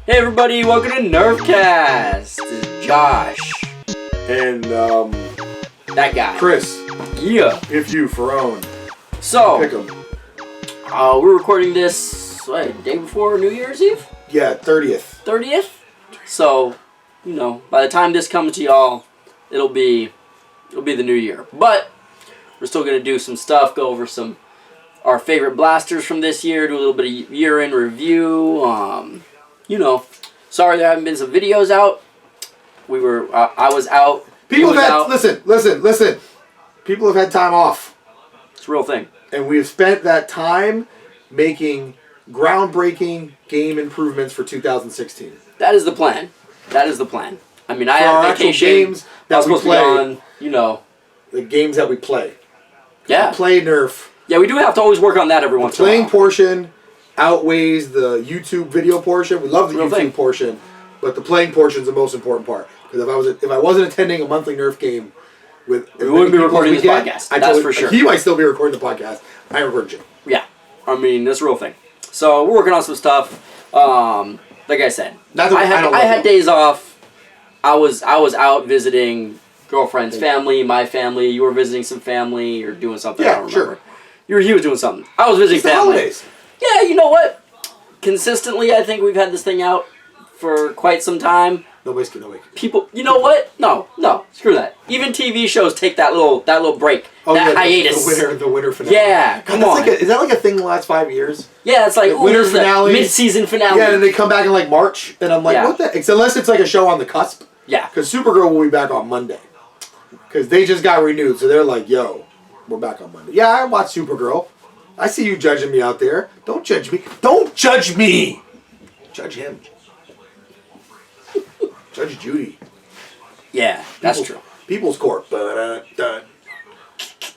Hey everybody, welcome to Nerfcast. This is Josh. And, that guy. Chris. Yeah. B.F.U. for own. So, Pick 'em. we're recording this, day before New Year's Eve? Yeah, 30th. 30th? So, by the time this comes to y'all, it'll be the new year. But, we're still going to do some stuff, go over our favorite blasters from this year, do a little bit of year-end review, sorry there haven't been some videos out. I was out. Listen. People have had time off. It's a real thing. And we have spent that time making groundbreaking game improvements for 2016. That is the plan. I mean, I have vacation. Games that we play. On, the games that we play. Yeah. We play Nerf. Yeah, we do have to always work on that every once in a while. The playing portion outweighs the YouTube video portion. We love the YouTube portion, but the playing portion is the most important part. Because if I wasn't attending a monthly Nerf game we wouldn't be recording this podcast. That's for sure. He might still be recording the podcast. I recorded you. Yeah, I mean that's a real thing. So we're working on some stuff. Like I said, I had days off. I was out visiting girlfriend's family, my family. You were visiting some family or doing something. Yeah, I don't remember. Sure. He was doing something. I was visiting family. Holidays. Yeah, you know what? Consistently, I think we've had this thing out for quite some time. Nobody. People, you know what? No, screw that. Even TV shows take that little break, hiatus. The winter finale. Yeah, come on. Is that like a thing in the last 5 years? Yeah, it's like the winter finale, mid-season finale. Yeah, and they come back in like March, and I'm like, what the? Unless it's like a show on the cusp. Yeah. Because Supergirl will be back on Monday. Because they just got renewed, so they're like, yo, we're back on Monday. Yeah, I watch Supergirl. I see you judging me out there. Don't judge me. Don't judge me. Judge him. Judge Judy. Yeah, that's true. People's Court. So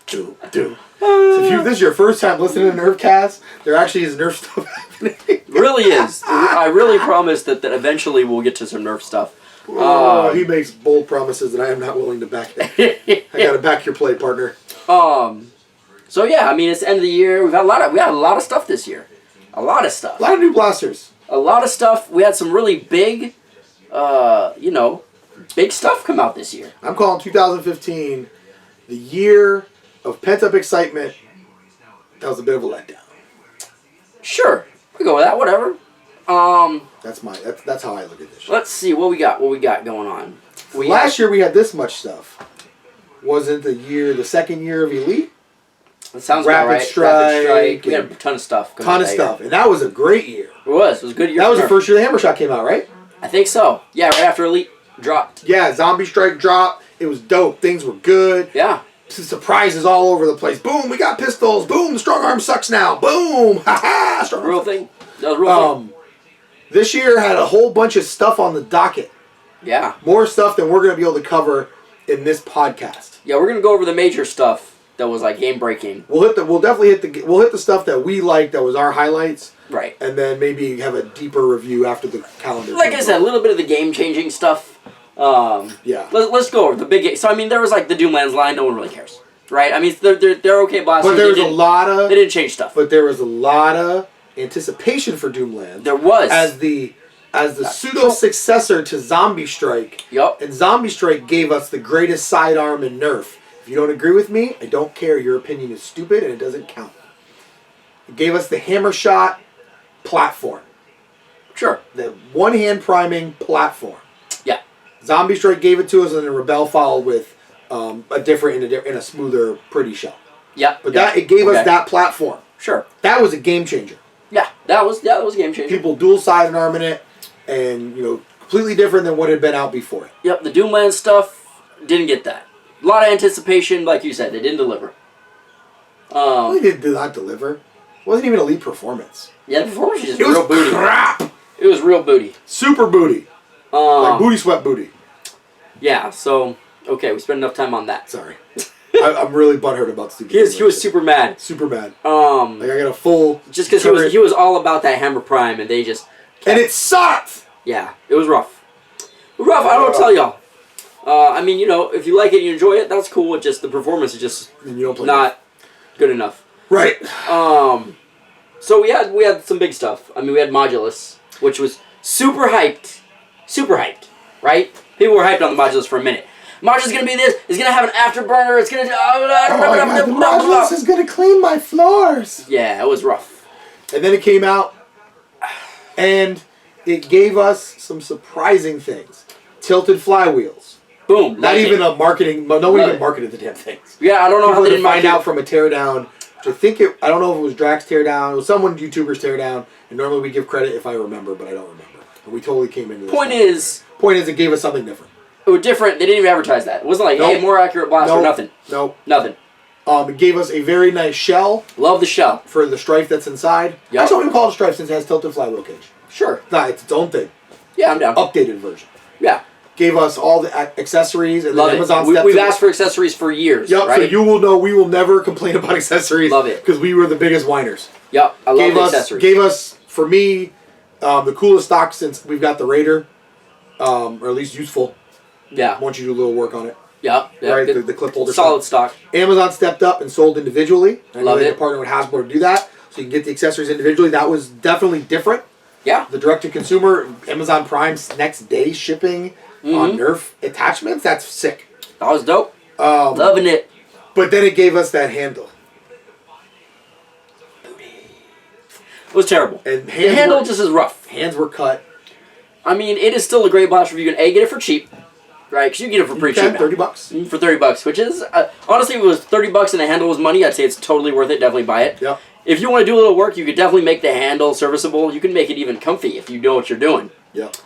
if this is your first time listening to Nerfcast, there actually is Nerf stuff happening. Really is. I really promise that eventually we'll get to some Nerf stuff. He makes bold promises that I am not willing to back it. I gotta back your play, partner. So yeah, I mean it's the end of the year. We had a lot of stuff this year. A lot of stuff. A lot of new blasters. A lot of stuff. We had some really big, big stuff come out this year. I'm calling 2015 the year of pent-up excitement. That was a bit of a letdown. Sure, we go with that. Whatever. That's how I look at this. Let's see what we got. What we got going on. Last year we had this much stuff. Wasn't the second year of Elite? That sounds about right. Rapid Strike. We had a ton of stuff. And that was a great year. It was a good year. That was the first year the Hammer Shot came out, right? I think so. Yeah, right after Elite dropped. Yeah, Zombie Strike dropped. It was dope. Things were good. Yeah. Surprises all over the place. Boom, we got pistols. Boom, the strong arm sucks now. Boom, ha ha. Real thing. That was real thing. This year had a whole bunch of stuff on the docket. Yeah. More stuff than we're going to be able to cover in this podcast. Yeah, we're going to go over the major stuff that was like game breaking. We'll definitely hit the stuff that we liked that was our highlights. Right. And then maybe have a deeper review after the calendar. Like I said, a little bit of the game changing stuff. Yeah. Let's go over the big. So I mean, there was like the Doomlands line. No one really cares, right? I mean, they're okay blasters. But there was a lot of. They didn't change stuff. But there was a lot of anticipation for Doomlands. There was as the pseudo successor to Zombie Strike. Yep. And Zombie Strike gave us the greatest sidearm in Nerf. If you don't agree with me, I don't care. Your opinion is stupid and it doesn't count. It gave us the Hammer Shot platform. Sure. The one-hand priming platform. Yeah. Zombie Strike gave it to us, and then Rebel followed with in a smoother, pretty shell. Yeah. But it gave us that platform. Sure. That was a game changer. Yeah, that was a game changer. People dual-sided arm in it, and completely different than what had been out before it. Yep, the Doomland stuff didn't get that. A lot of anticipation, like you said, they didn't deliver. They did not deliver. It wasn't even Elite Performance. Yeah, the performance was just real booty. Crap. It was real booty. Super booty. Like booty sweat booty. Yeah, so, okay, we spent enough time on that. Sorry. I'm really butthurt about stupid. He was super mad. Super mad. Like I got a full. Just because he was all about that Hammer Prime, and they just. And it sucked. Yeah, it was rough. I don't tell y'all. I mean, if you like it and you enjoy it, that's cool. It just the performance is just not good enough. Right. So we had some big stuff. I mean, we had Modulus, which was super hyped, right? People were hyped on the modulus for a minute. Modulus gonna be this. It's gonna have an afterburner. It's gonna. The modulus is gonna clean my floors. Yeah, it was rough. And then it came out, and it gave us some surprising things. Tilted flywheels. Boom. Not even a marketing. No one even marketed the damn things. Yeah, I don't know how they didn't find out from a teardown. I think I don't know if it was Drax teardown. It was someone YouTubers teardown. And normally we give credit if I remember, but I don't remember. And we totally came into this. Point is, it gave us something different. It was different. They didn't even advertise that. It wasn't like, hey, more accurate blaster. Nothing. Nope. Nothing. It gave us a very nice shell. Love the shell. For the strife that's inside. Yep. I don't even call it a strife since it has tilted flywheel cage. Sure. Nah, it's its own thing. Yeah, I'm down. Updated version. Yeah. Gave us all the accessories and Love Amazon it. We've asked for accessories for years. Yep, right? so you will know we will never complain about accessories. Love it. Because we were the biggest whiners. Yep, I love the accessories. Gave us, for me, the coolest stock since we've got the Raider, or at least useful. Yeah. Once you do a little work on it. Yep. Right, the clip holder. Solid stock. Amazon stepped up and sold individually. I know they partnered with Hasbro to do that, so you can get the accessories individually. That was definitely different. Yeah. The direct-to-consumer, Amazon Prime's next day shipping on Nerf attachments, that's sick. That was dope. Loving it. But then it gave us that handle. It was terrible. And the handle just is rough. Hands were cut. I mean, it is still a great blaster if you can get it for cheap, right? Because you can get it for pretty cheap. $30. For $30, which is honestly, if it was $30 and the handle was money, I'd say it's totally worth it. Definitely buy it. Yep. If you want to do a little work, you could definitely make the handle serviceable. You can make it even comfy if you know what you're doing. Yep.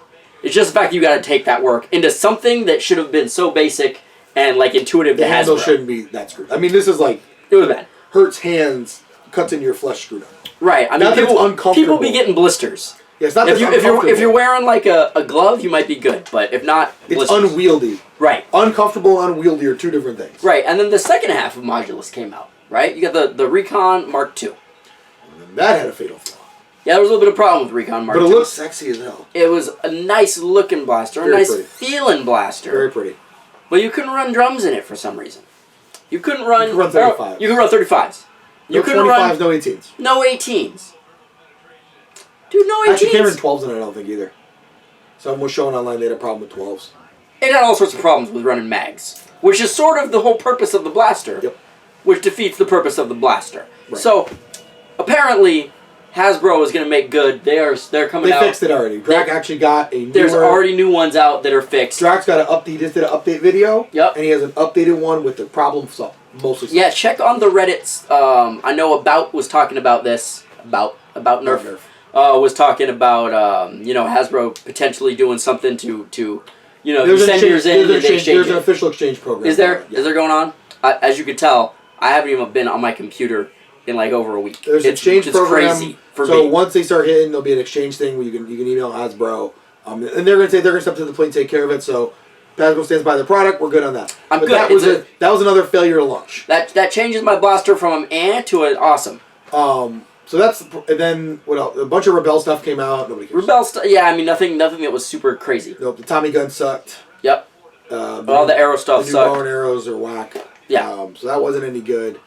It's just the fact you got to take that work into something that should have been so basic and like intuitive to Hasbro. The handle shouldn't be that screwed. I mean, this is like it was bad. Hurts hands, cuts into your flesh screwed up. Right. I mean, people be getting blisters. Yeah, it's not if you're wearing like a glove, you might be good, but if not, it's unwieldy. Right. Uncomfortable and unwieldy are two different things. Right, and then the second half of Modulus came out. Right, you got the Recon Mark II. And that had a fatal flaw. Yeah, there was a little bit of problem with Recon Mark II. But it looks sexy as hell. It was a nice looking blaster, a nice feeling blaster. Very pretty. But you couldn't run drums in it for some reason. You couldn't run. You could run 35s. You could run 35s. No 25s, no 18s. No 18s. Dude, no 18s. Actually, can't run 12s in it, I don't think either. Someone was showing online they had a problem with 12s. It had all sorts of problems with running mags, which is sort of the whole purpose of the blaster. Yep. Which defeats the purpose of the blaster. Right. So, apparently, Hasbro is going to make good. They're coming out. They fixed it already. Drac actually got a newer... There's already new ones out that are fixed. Drac's got an update. He just did an update video. Yep. And he has an updated one with the problem solved. Mostly solved. Yeah, check on the Reddits. I know About was talking about this. About Nerf. Was talking about, Hasbro potentially doing something to you send yours in and they exchange There's an official exchange program. Is there? Yeah. Is there going on? As you can tell, I haven't even been on my computer in like over a week. There's an exchange program. Crazy for so me. Once they start hitting, there'll be an exchange thing where you can email Hasbro, and they're gonna step to the plate and take care of it. So Hasbro stands by their product. We're good on that. I'm good. That was another failure to launch. That changes my blaster from an to an awesome. So that's, and then what else? A bunch of Rebel stuff came out. Nobody cares. Rebel stuff. Yeah, I mean nothing that was super crazy. Nope. The Tommy gun sucked. Yep. All the arrow stuff sucked. sucked. Bow and arrows are whack. Yeah. So that wasn't any good.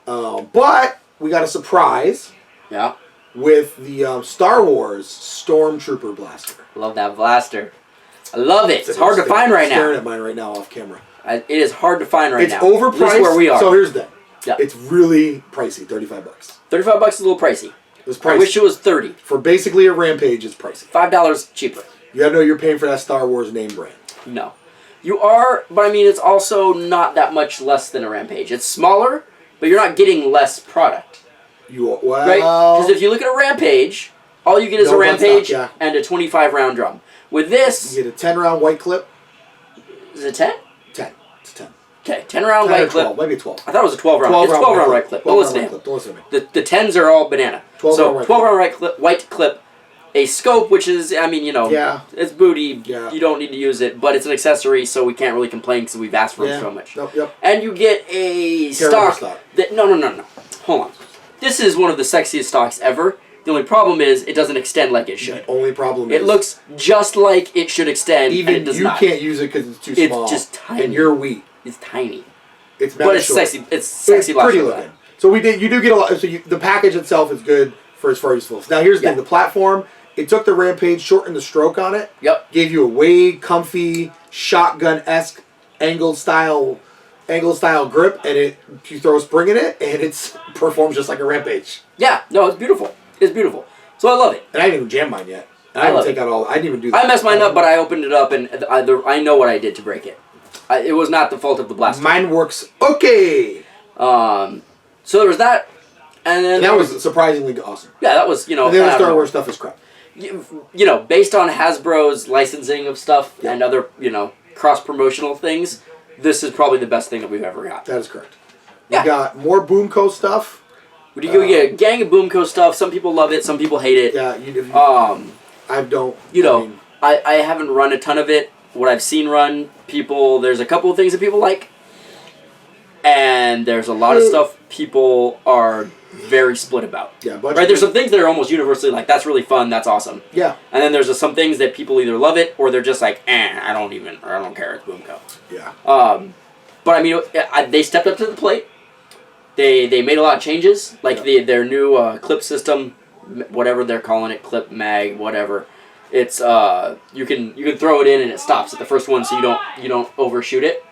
But we got a surprise. Yeah. With the Star Wars Stormtrooper blaster. Love that blaster. I love it. It's hard to find right now. I'm staring at mine right now off camera. It is hard to find right now. It's overpriced. This is where we are. So here's the thing. Yeah. It's really pricey. $35. $35 is a little pricey. It was pricey. I wish it was $30. For basically a Rampage, it's pricey. $5 cheaper. You gotta know you're paying for that Star Wars name brand. No. You are, but I mean, it's also not that much less than a Rampage. It's smaller, but you're not getting less product. Well, right? Because if you look at a Rampage, all you get is a Rampage and a 25-round drum. With this... You get a 10-round white clip. Is it 10? 10. It's 10. Okay, 10-round white clip. 12, maybe 12. I thought it was a 12-round. It's 12-round white clip. Don't listen to him. Don't listen to me. The 10s are all banana. 12-round white clip. A scope, which is, I mean, it's booty. Yeah. You don't need to use it, but it's an accessory, so we can't really complain because we've asked for it so much. Yep. And you get a stock that... No. Hold on. This is one of the sexiest stocks ever. The only problem is it doesn't extend like it should. The only problem is... It looks just like it should extend, even and it does you not. Can't use it because it's too small. It's just tiny. And you're weak. It's tiny. It's but it's short. sexy. It's sexy. It's pretty looking. So you do get a lot. So the package itself is good for as far as useful. Now here's the thing. The platform it took the Rampage, shortened the stroke on it. Yep. Gave you a way comfy shotgun-esque angled style grip, and you throw a spring in it, and it performs just like a Rampage. Yeah, no, it's beautiful. It's beautiful. So I love it. And I didn't even jam mine yet. I didn't even do that. I messed mine up, but I opened it up, and I know what I did to break it. It was not the fault of the blaster. Mine works okay. So there was that, and then that was surprisingly awesome. Yeah, that was, And the other Star Wars stuff is crap. Based on Hasbro's licensing of stuff and other, cross-promotional things, this is probably the best thing that we've ever got. That is correct. We got more Boomco stuff. We get a gang of Boomco stuff. Some people love it. Some people hate it. Yeah. I don't. I haven't run a ton of it. What I've seen run, there's a couple of things that people like. And there's a lot of stuff people are very split about. Yeah, right. There's some things that are almost universally like, that's really fun, that's awesome. Yeah. And then there's some things that people either love it or they're just like, I don't care, it's Boomco. Yeah. But I mean, they stepped up to the plate. They made a lot of changes, like their new clip system, whatever they're calling it, clip mag, whatever. It's you can throw it in and it stops at the first one, so you don't overshoot it.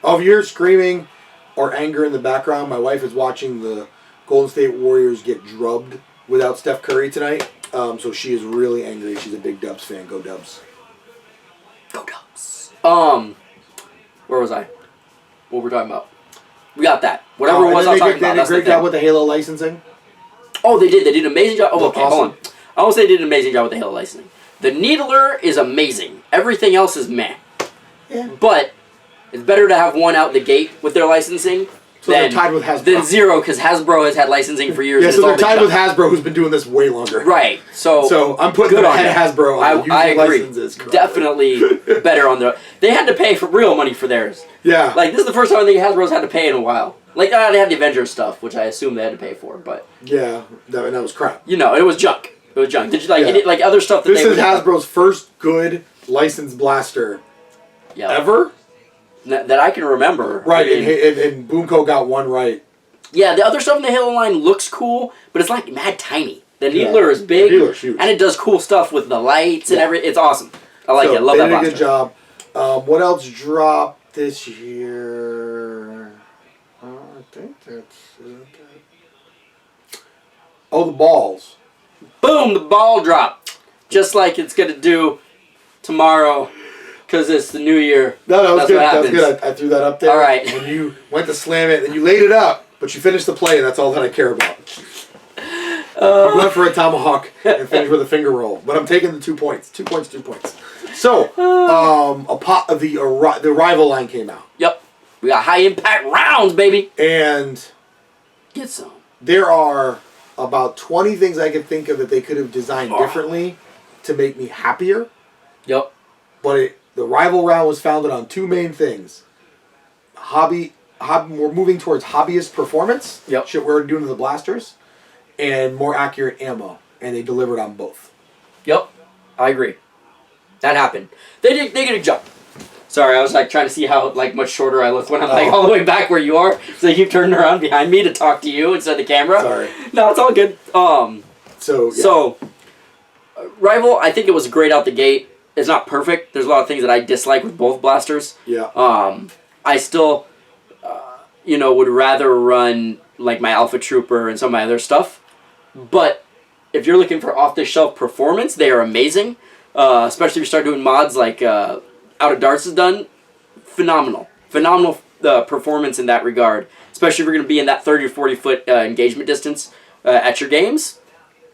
Oh, if you're screaming or anger in the background, my wife is watching the Golden State Warriors get drubbed without Steph Curry tonight. So she is really angry. She's a big Dubs fan. Go Dubs. Go Dubs. Where was I? What were we talking about? We got that. Whatever it was I was talking about. They did a great job with the Halo licensing. Oh, they did. They did an amazing job. Oh, okay, hold on. I won't say they did an amazing job with the Halo licensing. The Needler is amazing. Everything else is meh. Yeah. But it's better to have one out the gate with their licensing they're tied with Hasbro. Than zero, because Hasbro has had licensing for years. Yeah, so they're tied with Hasbro, who's been doing this way longer. Right. So I'm putting them ahead of Hasbro on I agree. Licenses. Definitely better on the... They had to pay for real money for theirs. Yeah. Like, this is the first time I think Hasbro's had to pay in a while. Like, they had the Avengers stuff, which I assume they had to pay for, but... Yeah, that was crap. It was junk. It was junk. Did you like other stuff that this is Hasbro's first good licensed blaster ever? That I can remember. Right, and Boomco got one right. Yeah, the other stuff in the Halo line looks cool, but it's like mad tiny. The Needler is big, and it does cool stuff with the lights and everything. It's awesome. I like it. Love that blaster. They did a good job. What else dropped this year? I think that's it. Oh, the balls. Boom, the ball drop. Just like it's going to do tomorrow. Because it's the new year. No, that was good. That was good. I threw that up there. All right. When you went to slam it, and you laid it up, but you finished the play, and that's all that I care about. You went for a tomahawk and finished with a finger roll. But I'm taking the 2 points. 2 points, 2 points. So, the rival line came out. Yep. We got high impact rounds, baby. And get some. There are about 20 things I could think of that they could have designed differently to make me happier. Yep. But the rival round was founded on two main things. We're moving towards hobbyist performance. Yep. Shit we're doing to the blasters. And more accurate ammo. And they delivered on both. Yep. I agree. That happened. They did a jump. Sorry, I was trying to see how much shorter I look when I'm all the way back where you are. So you turned around behind me to talk to you instead of the camera. Sorry. No, it's all good. So rival, I think it was great out the gate. It's not perfect. There's a lot of things that I dislike with both blasters. Yeah. I still, would rather run my Alpha Trooper and some of my other stuff. But if you're looking for off-the-shelf performance, they are amazing. Especially if you start doing mods like Out of Darts has done. Phenomenal performance in that regard. Especially if you're going to be in that 30 or 40 foot engagement distance at your games.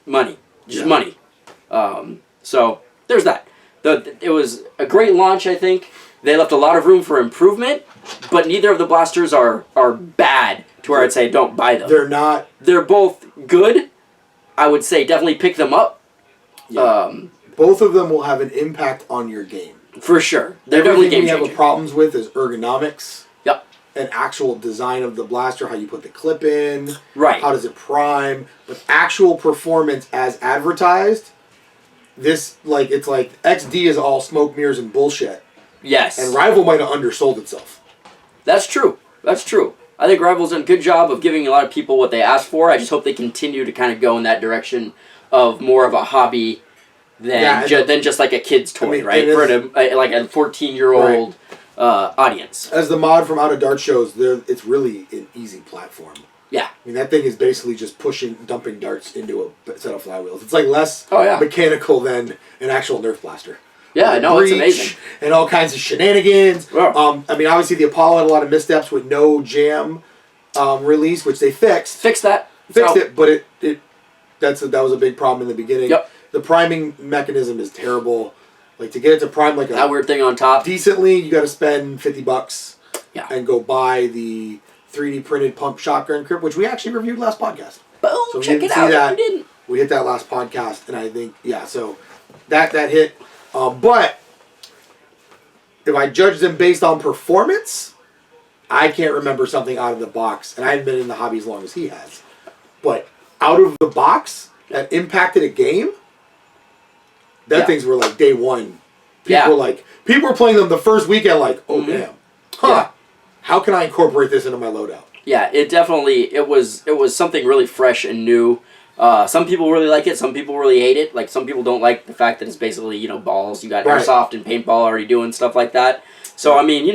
Money. Just money. So there's that. It was a great launch, I think. They left a lot of room for improvement, but neither of the blasters are bad to where I'd say don't buy them. They're not. They're both good. I would say definitely pick them up. Yeah. Both of them will have an impact on your game. For sure. They're definitely game changing. Everything we have problems with is ergonomics. Yep. And actual design of the blaster, how you put the clip in. Right. How does it prime. But actual performance as advertised... it's like XD is all smoke, mirrors, and bullshit. Yes. And Rival might have undersold itself. That's true. I think Rival's done a good job of giving a lot of people what they asked for. I just hope they continue to kind of go in that direction of more of a hobby than just like a kid's toy, right? For like a 14-year-old audience. As the mod from Out of Dart shows, it's really an easy platform. Yeah. I mean, that thing is basically just dumping darts into a set of flywheels. It's like less mechanical than an actual Nerf blaster. Yeah, no, it's amazing. And all kinds of shenanigans. Yeah. I mean, obviously the Apollo had a lot of missteps with no jam release, which they fixed. Fixed it, but that was a big problem in the beginning. Yep. The priming mechanism is terrible. Like, to get it to prime like that weird thing on top decently, you got to spend $50. Yeah. And go buy the 3D printed pump shotgun grip, which we actually reviewed last podcast. Boom! So check it out. If you didn't. We hit that last podcast, and I think so that hit. But if I judge them based on performance, I can't remember something out of the box, and I haven't been in the hobby as long as he has. But out of the box that impacted a game, things were like day one. People were playing them the first weekend like, oh damn. Huh. How can I incorporate this into my loadout? Yeah, it was something really fresh and new. Some people really like it. Some people really hate it. Like, some people don't like the fact that it's basically, balls. You got airsoft and paintball already doing stuff like that. So, I mean,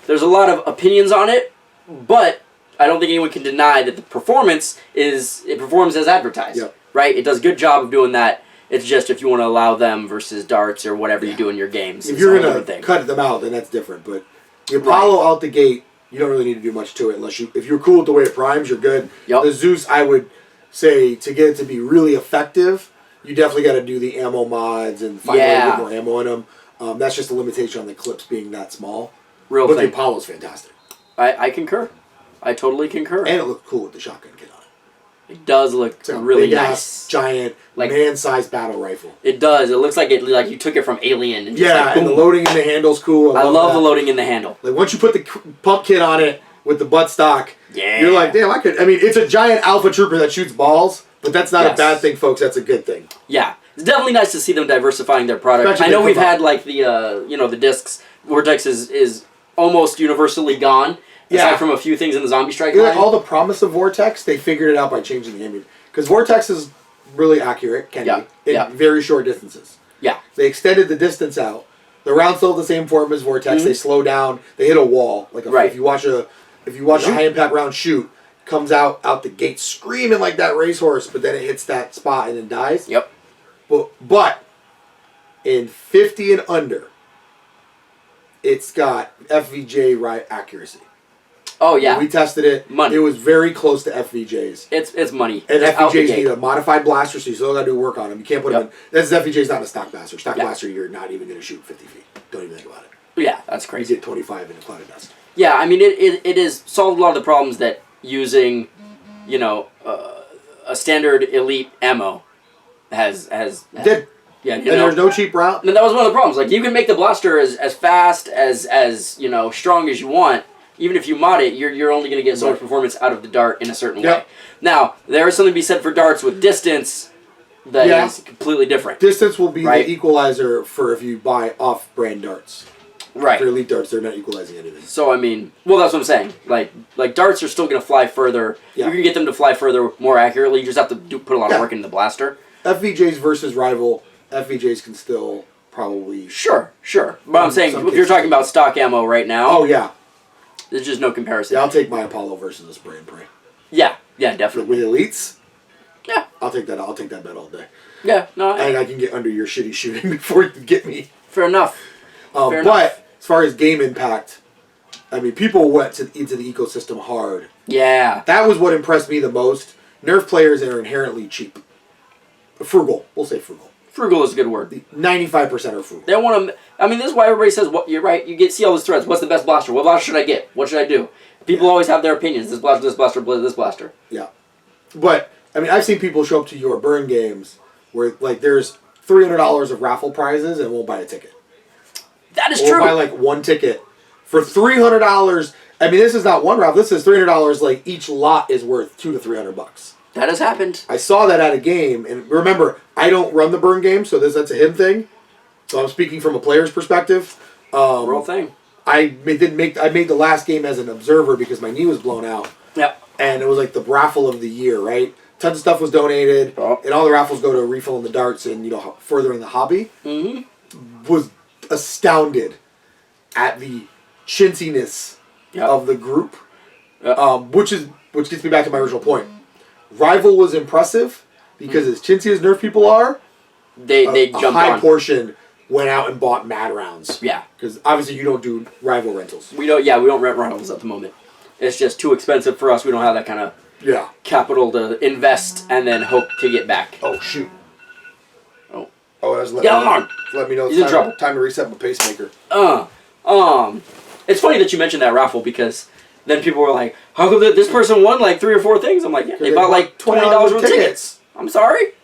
there's a lot of opinions on it, but I don't think anyone can deny that the performance performs as advertised. Yep. Right? It does a good job of doing that. It's just if you want to allow them versus darts or whatever you do in your games. If you're going to cut them out, then that's different. But the Apollo out the gate, you don't really need to do much to it if you're cool with the way it primes, you're good. Yep. The Zeus, I would say, to get it to be really effective, you definitely got to do the ammo mods and find a way to get more ammo in them. That's just a limitation on the clips being that small. But the Apollo's fantastic. I concur. I totally concur. And it looked cool with the shotgun kit on it. It does look really nice. Giant, man-sized battle rifle. It does. It looks like you took it from Alien. And and the loading in the handle's cool. I love the loading in the handle. Like, once you put the pump kit on it with the buttstock, you're like, damn, I could. I mean, it's a giant alpha trooper that shoots balls, but that's not a bad thing, folks. That's a good thing. Yeah. It's definitely nice to see them diversifying their product. Especially I know we've had, like, the discs. Vortex is almost universally gone. Aside from a few things in the Zombie Strike line. All the promise of Vortex, they figured it out by changing the aiming. Because Vortex is really accurate, in very short distances. Yeah. They extended the distance out. The round's still the same form as Vortex. They slow down. They hit a wall. If you watch a high impact round shoot, comes out the gate screaming like that racehorse, but then it hits that spot and then dies. Yep. But in 50 and under, it's got FVJ accuracy. Oh, yeah. When we tested it. Money. It was very close to FVJ's. It's money. And FVJ's need a modified blaster, so you still got to do work on them. You can't put them in. This FVJ's not a stock blaster. Stock blaster, you're not even going to shoot 50 feet. Don't even think about it. Yeah, that's crazy. You get 25 in a cloud of dust. Yeah, I mean, it has solved a lot of the problems that using, a standard elite ammo has did. Yeah, and there's no cheap route. And that was one of the problems. Like, you can make the blaster as fast, as strong as you want. Even if you mod it, you're only going to get so much performance out of the dart in a certain way. Now, there is something to be said for darts with distance that is completely different. Distance will be the equalizer for if you buy off-brand darts. Right. For elite darts, they're not equalizing anything. So, I mean, that's what I'm saying. Like darts are still going to fly further. Yeah. You can get them to fly further more accurately. You just have to put a lot of work into the blaster. FVJs versus rival, FVJs can still probably... Sure. But I'm saying, if you're talking about stock ammo right now... Oh, yeah. There's just no comparison. Yeah, I'll take my Apollo versus a spray and pray. Yeah, definitely. With elites? Yeah. I'll take that bet all day. Yeah, no. And I can get under your shitty shooting before you get me. Fair enough. But as far as game impact, I mean, people went into the ecosystem hard. Yeah. That was what impressed me the most. Nerf players are inherently cheap. Frugal. We'll say frugal. Frugal is a good word. 95% are frugal. They want to... I mean, this is why everybody says, you're right, you see all these threads. What's the best blaster? What blaster should I get? What should I do? People always have their opinions. This blaster, this blaster. Yeah. But, I mean, I've seen people show up to your burn games where, like, there's $300 of raffle prizes and won't buy a ticket. That is true. Or buy, like, one ticket for $300. I mean, this is not one raffle. This is $300. Like, each lot is worth $200 to $300. That has happened. I saw that at a game, and remember, I don't run the burn game, so that's a him thing. So I'm speaking from a player's perspective. Real thing. I made the last game as an observer because my knee was blown out. Yep. And it was like the raffle of the year, right? tons of stuff was donated, Oh. and all the raffles go to refilling the darts and furthering the hobby. Mm-hmm. Was astounded at the chintziness of the group, which gets me back to my original point. Rival was impressive because as chintzy as Nerf people are, they a jumped high on. portion went out and bought mad rounds. Yeah, because obviously you don't do rival rentals. We don't rent rentals at the moment. It's just too expensive for us. We don't have that kind of capital to invest and then hope to get back. Oh shoot. Oh, that's let me know He's in trouble. Time to reset my pacemaker. It's funny that you mentioned that raffle because then people were like, "How come this person won like 3 or 4 things?" I'm like, "Yeah, they bought like $20 worth of tickets." I'm sorry.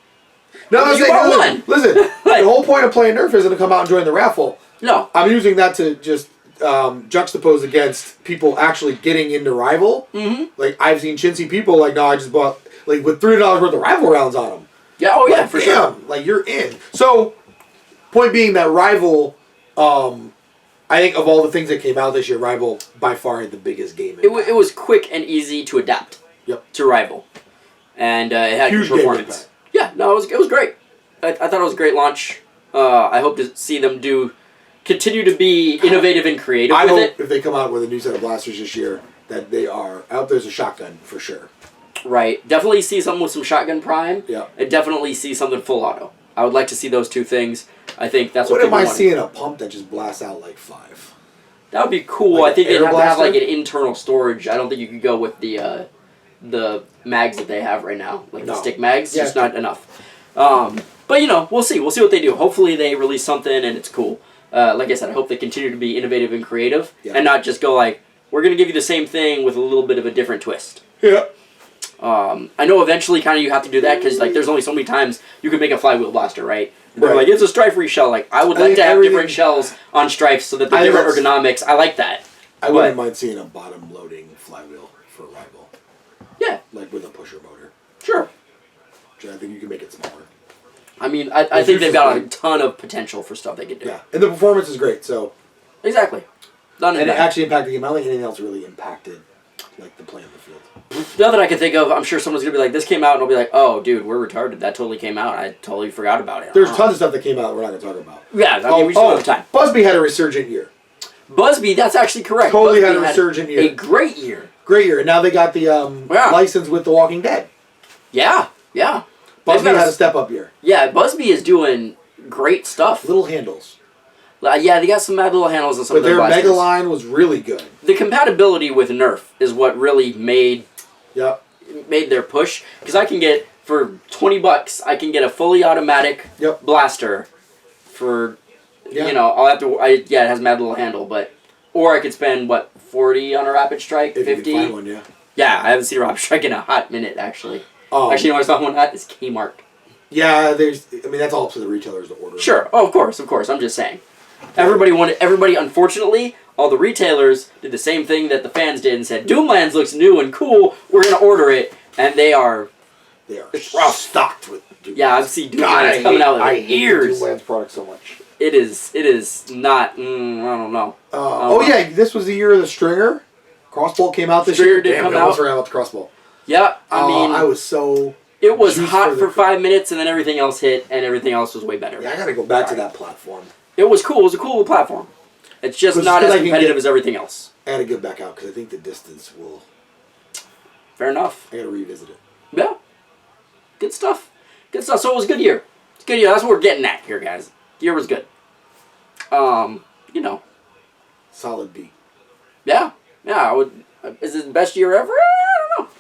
No, I'm saying, listen. The whole point of playing Nerf isn't to come out and join the raffle. No, I'm using that to just juxtapose against people actually getting into rival. Mm-hmm. Like I've seen chintzy people like, no, I just bought like with $3 worth of rival rounds on them. Yeah, oh yeah, for sure. Like you're in. So, point being that rival, I think of all the things that came out this year, rival by far had the biggest game. It was quick and easy to adapt. To rival, and it had huge good performance. Yeah, no, it was great. I thought it was a great launch. I hope to see them continue to be innovative and creative. I with hope it. if they come out with a new set of blasters this year, that they are out. There's a shotgun for sure. Right, definitely see something with some shotgun prime. Yeah, and definitely see something full auto. I would like to see those 2 things. I think that's what. What am I seeing? A pump that just blasts out like 5. That would be cool. Like I think they'd have to have blaster? like an internal storage. I don't think you could go with the mags that they have right now, like the stick mags. Just not enough. But we'll see. We'll see what they do. Hopefully they release something and it's cool. Like I said, I hope they continue to be innovative and creative, and not just go like, we're going to give you the same thing with a little bit of a different twist. Yeah. I know eventually kind of you have to do that because like there's only so many times you can make a flywheel blaster, right? They're like, it's a strife-free shell. Like I would like to have different shells on stripes so that they're different ergonomics. I like that. I wouldn't mind seeing a bottom-loading flywheel for rival. Yeah. Like with a pusher motor. Sure. I think you can make it smaller. I mean, I think they've got a ton of potential for stuff they could do. Yeah, and the performance is great. So. Exactly. And it actually impacted the game. I don't think anything else really impacted like the play on the field. Now that I can think of, I'm sure someone's gonna be like, "This came out," and I'll be like, "Oh, dude, we're retarded. That totally came out. I totally forgot about it." There's tons of stuff that came out that we're not gonna talk about. Yeah, I mean, we still have time. Busby had a resurgent year. Busby, that's actually correct. Totally Busby had a resurgent year. A great year. Great year, and now they got the license with The Walking Dead. Yeah, yeah. Busby had a step up year. Yeah, Busby is doing great stuff. Little handles. Yeah, they got some mad little handles and some of their blasters. Mega line was really good. The compatibility with Nerf is what really made their push. Because I can get, for $20, I can get a fully automatic blaster for, I'll have to, it has a mad little handle, or I could spend, $40 on a Rapid Strike, if 50? You can find one, Yeah, I haven't seen a Rapid Strike in a hot minute, actually. Actually, you know what I saw one at? It's Kmart. Yeah, that's all up to the retailers to order. Sure, of course, I'm just saying. Everybody, unfortunately, all the retailers did the same thing that the fans did and said, Doomlands looks new and cool, we're going to order it, and they are stocked with Doomlands. Yeah, I've seen Doomlands coming out of ears. I hate the Doomlands product so much. It is not, I don't know. This was the year of the Stringer. Crossbow came out this Stringer year. did come out. I forgot about the Crossbow. Yeah, I mean... I was so... It was hot for 5 minutes, and then everything else hit, and everything else was way better. Yeah, I gotta go back to that platform. It was cool. It was a cool platform. It's just not as competitive as everything else. I gotta get back out, because I think the distance will... Fair enough. I gotta revisit it. Yeah. Good stuff. Good stuff. So it was a good year. It's a good year. That's what we're getting at here, guys. The year was good. Solid B. Yeah. Yeah, is it the best year ever? I don't know.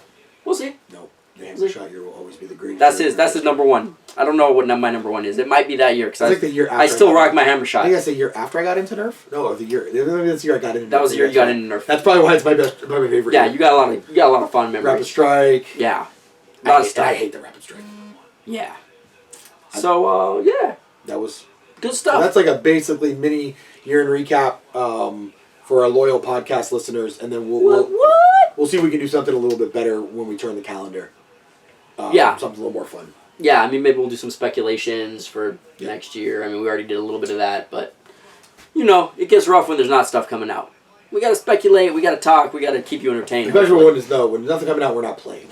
We'll see. No. The hammer shot year will always be the greatest. That's his number one. I don't know what my number one is. It might be that year because like the year after I still rock my hammer shot. I think that's the year after I got into Nerf. No, or the year. That's the year I got into Nerf. That was the year you got into Nerf. That's probably why it's my favorite. Yeah, you got a lot of fun memories. Rapid Strike. Yeah. A lot of stuff. I hate the Rapid Strike. Yeah. So yeah. That was good stuff. So that's like a basically mini year in recap for our loyal podcast listeners, and then we'll see if we can do something a little bit better when we turn the calendar. Something a little more fun. Yeah, I mean, maybe we'll do some speculations for next year. I mean, we already did a little bit of that, but, it gets rough when there's not stuff coming out. We got to speculate, we got to talk, we got to keep you entertained. Especially when there's nothing coming out, we're not playing.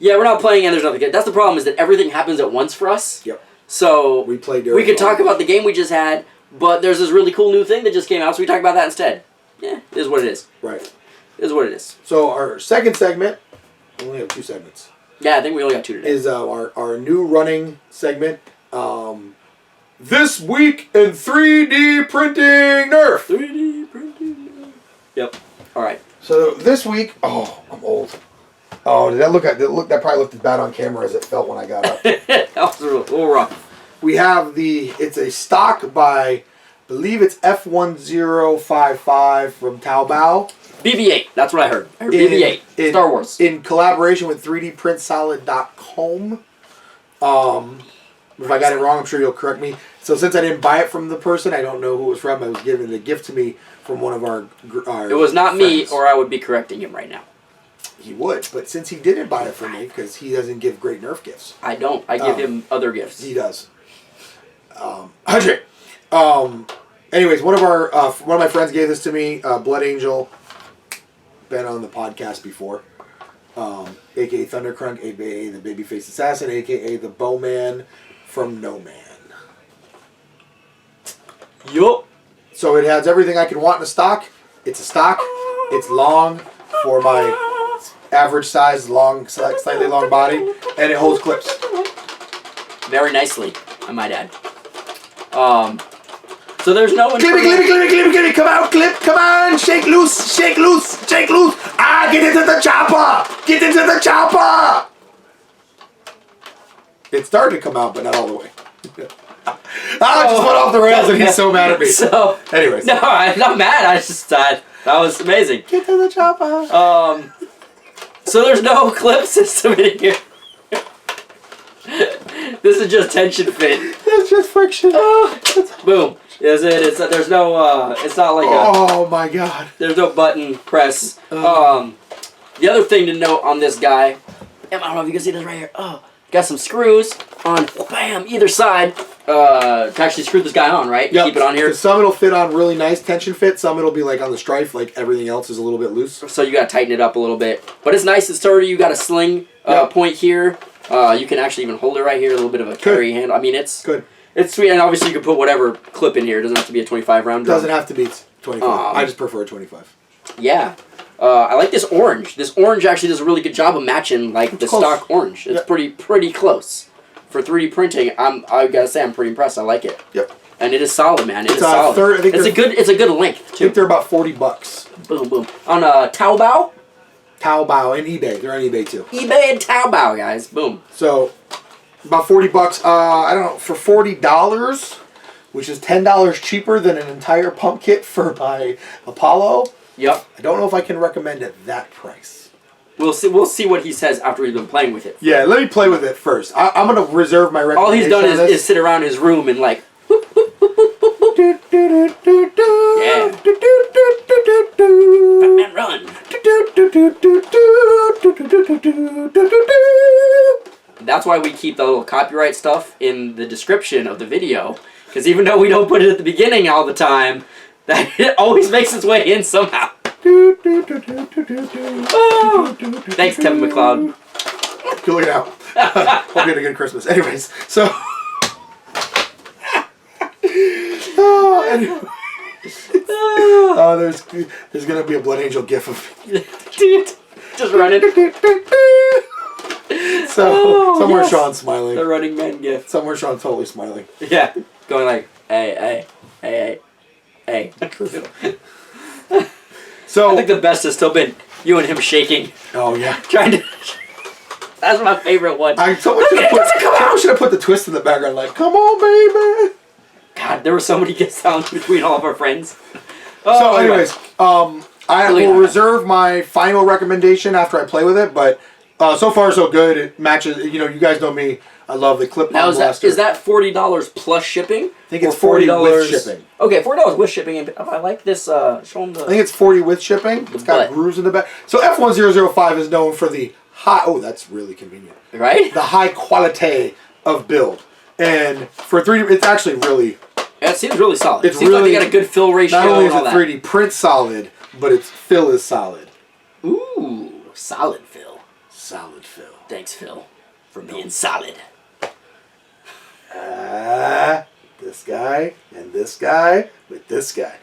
Yeah, we're not playing and there's nothing. That's the problem, is that everything happens at once for us. Yep. So we could talk about the game we just had, but there's this really cool new thing that just came out, so we talk about that instead. Yeah, it is what it is. Right. It is what it is. So our second segment, we only have 2 segments. Yeah, I think we only got 2 today. Is our new running segment. This week in 3D printing Nerf. 3D printing Nerf. Yep. All right. So this week, oh, I'm old. Oh, that probably looked as bad on camera as it felt when I got up. That was a little rough. We have it's a stock by, I believe it's F1055 from Taobao. BB-8, that's what I heard. I heard BB-8, Star Wars. In collaboration with 3dprintsolid.com. If I got it wrong, I'm sure you'll correct me. So since I didn't buy it from the person, I don't know who it was from. I was given a gift to me from one of our it was not friends. Me, or I would be correcting him right now. He would, but since he didn't buy it from me, because he doesn't give great Nerf gifts. I don't. I give him other gifts. He does. Hydrate. Anyways, one of my friends gave this to me. Blood Angel, been on the podcast before. AKA Thundercrunk, AKA the Babyface Assassin, AKA the Bowman from No Man. Yup. So it has everything I could want in a stock. It's a stock. It's long for my average size, slightly long body, and it holds clips. Very nicely, I might add. So there's no one. Clippy, come out, clip, come on, shake loose. Ah, get into the chopper. It started to come out, but not all the way. It just went off the rails, and he's so mad at me. So, anyways. No, I'm not mad. I just thought that was amazing. Get to the chopper. So there's no clip system in here. This is just tension fit. It's just friction. Boom. Is it? There's no. It's not like oh my god. There's no button press. The other thing to note on this guy, I don't know if you can see this right here. Oh, got some screws on, bam, either side to actually screw this guy on, right? Yep. Keep it on here. Some it'll fit on really nice tension fit. Some it'll be like on the strife, like everything else is a little bit loose. So you gotta tighten it up a little bit. But it's nice and sturdy. You got a sling point here. You can actually even hold it right here. A little bit of a carry handle. I mean, it's good. It's sweet, and obviously you can put whatever clip in here. It doesn't have to be a 25 round drum. Doesn't have to be 25. I just prefer 25. Yeah. I like this orange. This orange actually does a really good job of matching the stock orange. It's pretty close. For 3D printing, I gotta say I'm pretty impressed. I like it. Yep. And it is solid, man. It is solid. It's a good length too. I think they're about $40. Boom, boom. On Taobao. Taobao and eBay. They're on eBay too. eBay and Taobao, guys. Boom. So about $40. I don't know, for $40, which is $10 cheaper than an entire pump kit for my Apollo. Yep. I don't know if I can recommend at that price. We'll see what he says after we've been playing with it. Yeah, let me play with it first. I'm gonna reserve my recommendation. All he's done is sit around his room and yeah. Batman run. That's why we keep the little copyright stuff in the description of the video, because even though we don't put it at the beginning all the time, that it always makes its way in somehow. Oh. Thanks, Kevin MacLeod. Good looking out. Hope you had a good Christmas. Anyways, so. There's gonna be a Blood Angel gif of dude, just running. So somewhere Sean's smiling. The Running Man gif. Somewhere Sean's totally smiling. Yeah, going like, hey. So I think the best has still been you and him shaking. Oh yeah. Trying to. That's my favorite one. Someone should have put the twist in the background, like, come on, baby. God, there were so many good sounds between all of our friends. So, anyways, I will reserve my final recommendation after I play with it, but so far so good. It matches. You guys know me. I love the clip-on blaster. Is that $40 plus shipping? I think it's $40 with shipping. Okay, $40 with shipping. And I like this. Show them the. I think it's $40 with shipping. It's got grooves in the back. So F1005 is known for the high. Oh, that's really convenient. Right. The high quality of build, and for 3D, it's actually really. Yeah, it seems really solid. It seems like they got a good fill ratio. Not only is it 3D print solid, but its fill is solid. Ooh, solid fill. Solid fill. Thanks, Phil, for being solid. This guy and this guy with this guy.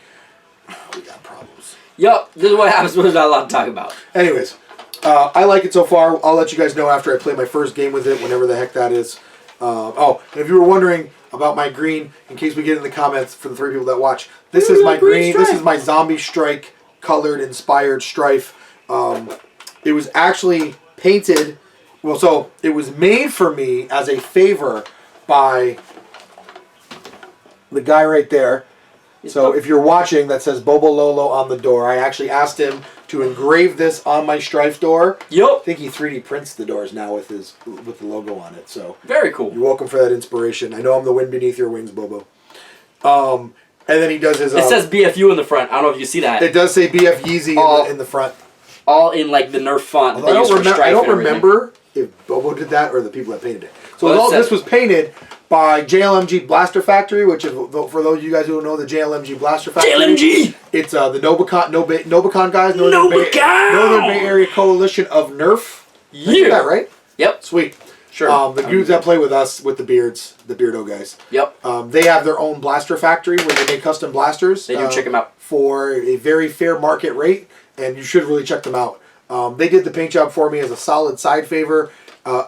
We got problems. Yup, this is what happens when there's not a lot to talk about. Anyways, I like it so far. I'll let you guys know after I play my first game with it, whenever the heck that is. And if you were wondering about my green, in case we get in the comments for the 3 people that watch, this is my green. This is my Zombie Strike colored inspired strife. It was actually painted. Well, so it was made for me as a favor by the guy right there. So if you're watching, that says Bobo Lolo on the door. I actually asked him to engrave this on my strife door. Yep. I think he 3D prints the doors now with the logo on it. So very cool. You're welcome for that inspiration. I know I'm the wind beneath your wings, Bobo. And then he does his. It says B.F.U in the front. I don't know if you see that. It does say B.F. Yeezy in the front. All in like the Nerf font. I don't remember if Bobo did that or the people that painted it. So this was painted by JLMG Blaster Factory, which is, for those of you guys who don't know, the JLMG Blaster Factory. JLMG! It's the Nobicon guys, Northern Bay Area Coalition of Nerf. Yeah. That right? Yep. Sweet. Sure. The dudes that play with us, with the beards, the Beardo guys. Yep. They have their own blaster factory where they make custom blasters. They do. Check them out. For a very fair market rate, and you should really check them out. They did the paint job for me as a solid side favor.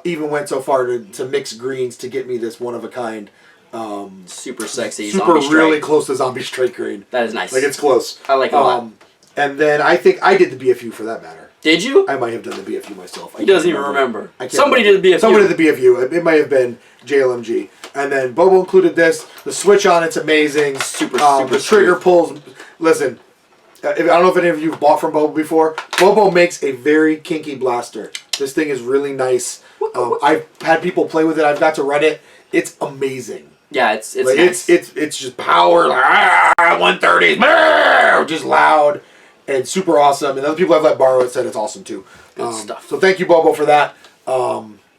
Even went so far to mix greens to get me this one-of-a-kind. Super sexy. Super really close to Zombie Strike green. That is nice. Like, it's close. I like it a lot. And then I think I did the B.F.U for that matter. Did you? I might have done the B.F.U myself. He doesn't even remember. Somebody did the B.F.U. Somebody did the B.F.U. It might have been JLMG. And then Bobo included this. The switch on it's amazing. Super the trigger pulls. Listen, I don't know if any of you have bought from Bobo before. Bobo makes a very kinky blaster. This thing is really nice. I've had people play with it. I've got to run it. It's amazing. Yeah, it's like, nice. it's just power, like 130s, just loud and super awesome. And other people I've let borrow it said it's awesome too. Good stuff. So thank you, Bobo, for that.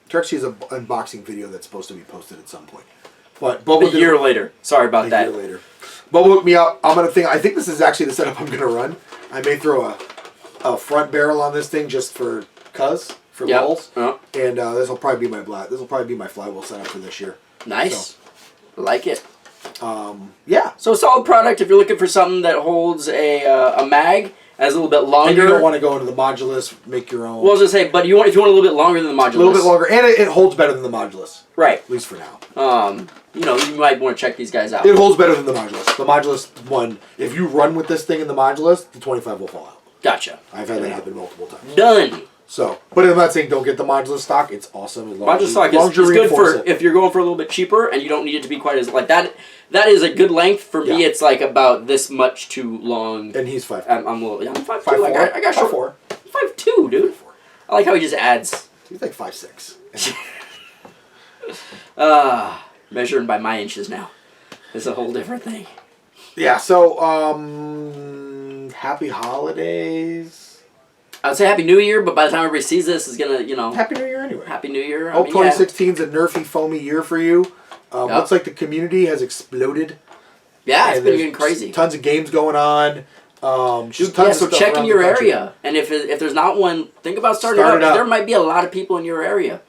Trixie is an unboxing video that's supposed to be posted at some point. But Bobo a year later. Sorry about that. A year later. Bobo hooked me up. I think this is actually the setup I'm gonna run. I may throw a front barrel on this thing just for lulz. And this will probably be my flywheel setup for this year. Nice. So, like it. Yeah. So a solid product if you're looking for something that holds a mag as a little bit longer. And you don't want to go into the modulus, make your own. Well, I was gonna say, but if you want a little bit longer than the modulus. A little bit longer, and it holds better than the modulus. Right. At least for now. You might want to check these guys out. It holds better than the modulus. The modulus one, if you run with this thing in the modulus, the 25 will fall out. Gotcha. I've had that happen multiple times. Done. So, but I'm not saying don't get the modulus stock. It's awesome. Modulus stock is good for if you're going for a little bit cheaper and you don't need it to be quite as like that. That is a good length for me. It's like about this much too long. And he's 5'4". I'm a little. Yeah, I'm 5'2". I got short. 5'2", dude. 5'4". I like how he just adds. He's like 5'6". Measuring by my inches now. It's a whole different thing. Yeah. So, happy holidays. I would say Happy New Year, but by the time everybody sees this, is gonna, Happy New Year anyway. Happy New Year. Hope 2016 is a nerfy, foamy year for you. Looks like the community has exploded. Yeah, it's been getting crazy. Tons of games going on. So check in your area, and if there's not one, think about starting it up. There might be a lot of people in your area.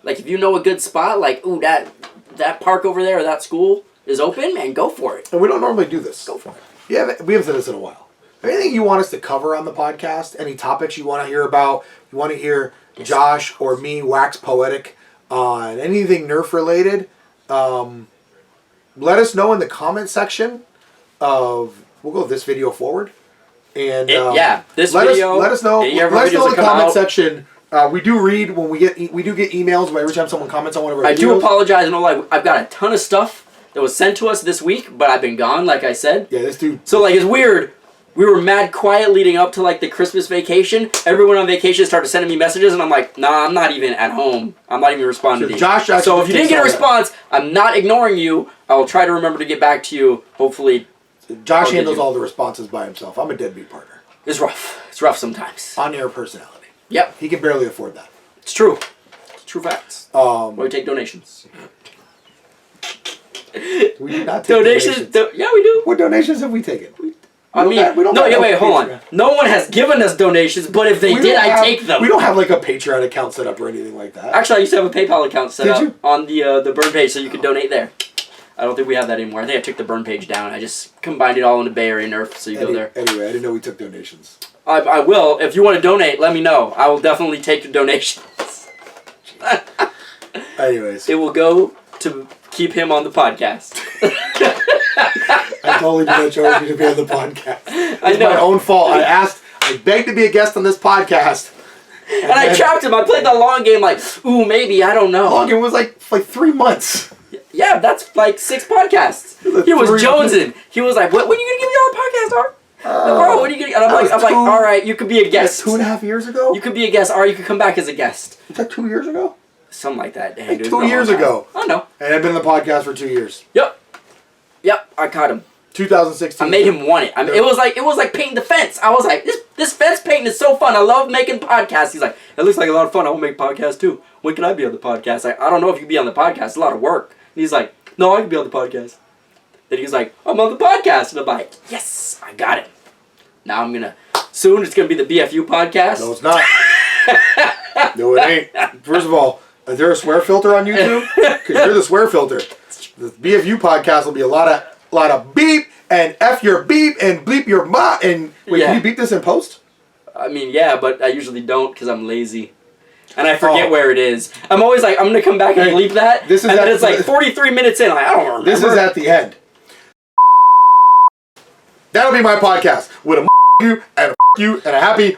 Like if you know a good spot, like that park over there or that school is open, man, go for it. And we don't normally do this. Go for it. Yeah, we haven't done this in a while. Anything you want us to cover on the podcast? Any topics you want to hear about? You want to hear Josh or me wax poetic on anything Nerf related? Let us know in the comment section we'll go this video forward. And this video. Let us know. Let us know in the comment section. We do read when we do get emails every time someone comments on one of our videos. I do apologize. I've got a ton of stuff that was sent to us this week, but I've been gone, like I said. Yeah, this dude. So it's weird. We were mad quiet leading up to the Christmas vacation. Everyone on vacation started sending me messages, and I'm like, nah, I'm not even at home. I'm not even responding to you. So if you didn't get a response, I'm not ignoring you. I will try to remember to get back to you. Hopefully, Josh handles all the responses by himself. I'm a deadbeat partner. It's rough. It's rough sometimes. On-air personality. Yep. He can barely afford that. It's true. It's true facts. We take donations. We do not take donations. Yeah, we do. What donations have we taken? I mean, hold on. No one has given us donations, but if they did, I take them. We don't have like a Patreon account set up or anything like that. Actually, I used to have a PayPal account set up on the burn page, so you could donate there. I don't think we have that anymore. I think I took the burn page down. I just combined it all into Bay Area Nerf, so you go there. Anyway, I didn't know we took donations. I will. If you want to donate, let me know. I will definitely take your donations. Anyways. It will go to keep him on the podcast. I totally did not charge you to be on the podcast. It's my own fault. I begged to be a guest on this podcast. And I trapped him. I played the long game like, ooh, maybe, I don't know. The long game was like 3 months. Yeah, that's like 6 podcasts. He was jonesing. He was like, when are you going to give me on the podcast, Art? Bro, what are you going to... And I'm like, all right, you could be a guest. 2.5 years ago? You could be a guest, or you could come back as a guest. Was that 2 years ago? Something like that. Dang, like 2 years ago. I know. And I've been on the podcast for 2 years. Yep, I caught him. 2016. I made him want it. I mean, it was like painting the fence. I was like, this fence painting is so fun. I love making podcasts. He's like, it looks like a lot of fun. I want to make podcasts too. When can I be on the podcast? I don't know if you can be on the podcast. It's a lot of work. And he's like, no, I can be on the podcast. Then he's like, I'm on the podcast. And I'm like, yes, I got it. Now soon it's going to be the B.F.U podcast. No, it's not. No, it ain't. First of all, is there a swear filter on YouTube? Because you're the swear filter. The B.F.U podcast will be a lot of beep and F your beep and bleep your ma. And wait, can you beep this in post? I mean, yeah, but I usually don't because I'm lazy. And I forget where it is. I'm always like, I'm going to come back and bleep that. And then it's like 43 minutes in. Like, I don't remember. This is at the end. That'll be my podcast. With a you and a you and a happy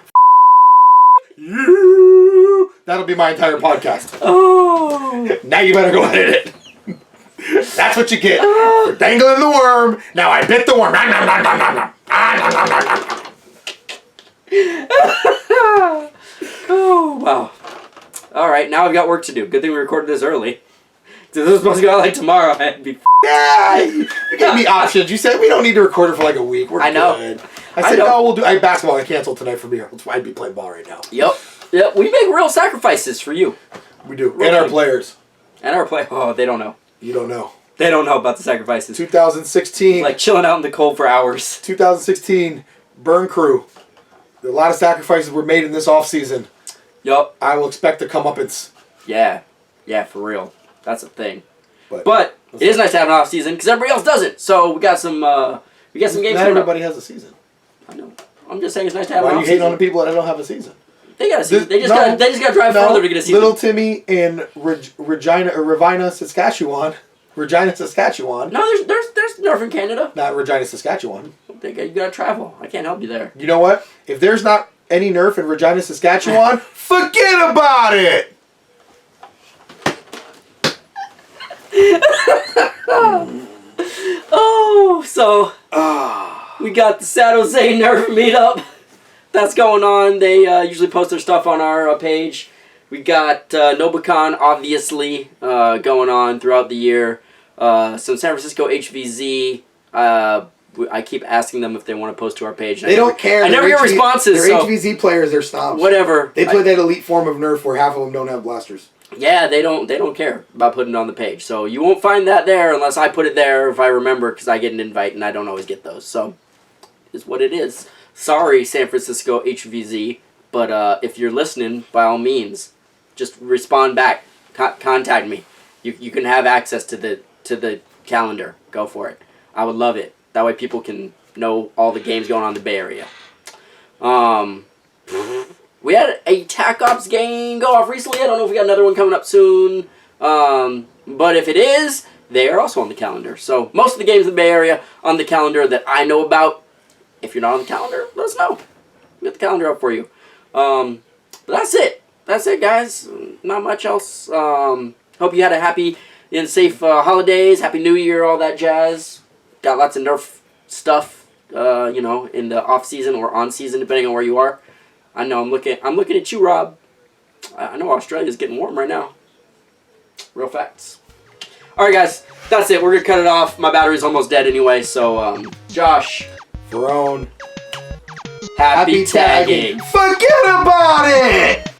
you. That'll be my entire podcast. Oh. Now you better go edit it. That's what you get for dangling the worm. Now I bit the worm. Oh, wow. All right, now I've got work to do. Good thing we recorded this early. This was supposed to go out like tomorrow. I'd be yeah, you gave me options. You said we don't need to record it for like a week. We're good. I said, no, we'll do basketball. I canceled tonight for me. I'd be playing ball right now. Yep. We make real sacrifices for you. We do. And our players. Oh, they don't know. You don't know. They don't know about the sacrifices. 2016. Like chilling out in the cold for hours. 2016 burn crew. A lot of sacrifices were made in this off season. Yup. I will expect to come up. Yeah, for real. That's a thing. But it is nice to have an off season because everybody else doesn't. So we got some games. Not everybody has a season. I know. I'm just saying it's nice to have an off season. Why are you hating on the people that don't have a season? They got a season. They just got to drive further to get a season. Little Timmy in Regina, Saskatchewan. No, there's Nerf in Canada. Not Regina, Saskatchewan. You got to travel. I can't help you there. You know what? If there's not any Nerf in Regina, Saskatchewan, forget about it! So we got the San Jose Nerf meetup that's going on. They usually post their stuff on our page. We got NobuCon, obviously, going on throughout the year. Some San Francisco HVZ. I keep asking them if they want to post to our page. They don't care. I never get responses. They're HVZ players. They're snobs. Whatever. They play that elite form of Nerf where half of them don't have blasters. Yeah, they don't care about putting it on the page. So you won't find that there unless I put it there if I remember, because I get an invite and I don't always get those. So it's what it is. Sorry, San Francisco HVZ, but if you're listening, by all means, just respond back. Contact me. You can have access to the calendar. Go for it. I would love it. That way people can know all the games going on in the Bay Area. We had a TAC Ops game go off recently. I don't know if we got another one coming up soon. But if it is, they are also on the calendar. So most of the games in the Bay Area on the calendar that I know about. If you're not on the calendar, let us know. We'll get the calendar up for you. But that's it. That's it, guys. Not much else. Hope you had a happy and safe holidays. Happy New Year, all that jazz. Got lots of Nerf stuff, in the off season or on season, depending on where you are. I know I'm looking at you, Rob. I know Australia's getting warm right now. Real facts. All right, guys, that's it. We're gonna cut it off. My battery's almost dead anyway. So, Josh, Verone, happy tagging. Forget about it.